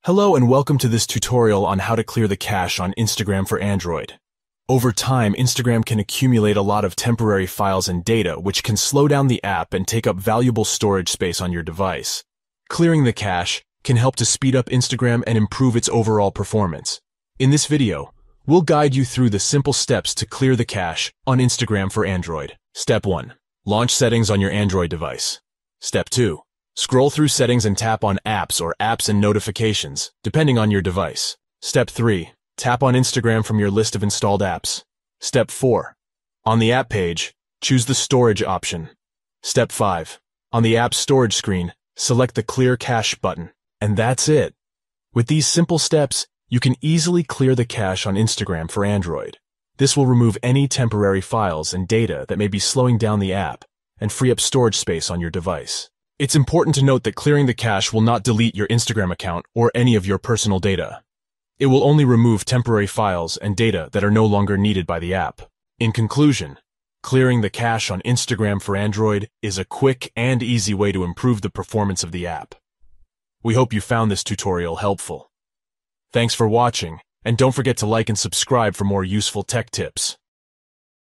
Hello and welcome to this tutorial on how to clear the cache on Instagram for Android. Over time, Instagram can accumulate a lot of temporary files and data, which can slow down the app and take up valuable storage space on your device. Clearing the cache can help to speed up Instagram and improve its overall performance. In this video, we'll guide you through the simple steps to clear the cache on Instagram for Android. Step 1. Launch settings on your Android device. Step 2. Scroll through settings and tap on apps or apps and notifications, depending on your device. Step 3. Tap on Instagram from your list of installed apps. Step 4. On the app page, choose the storage option. Step 5. On the app storage screen, select the Clear Cache button. And that's it. With these simple steps, you can easily clear the cache on Instagram for Android. This will remove any temporary files and data that may be slowing down the app and free up storage space on your device. It's important to note that clearing the cache will not delete your Instagram account or any of your personal data. It will only remove temporary files and data that are no longer needed by the app. In conclusion, clearing the cache on Instagram for Android is a quick and easy way to improve the performance of the app. We hope you found this tutorial helpful. Thanks for watching, and don't forget to like and subscribe for more useful tech tips.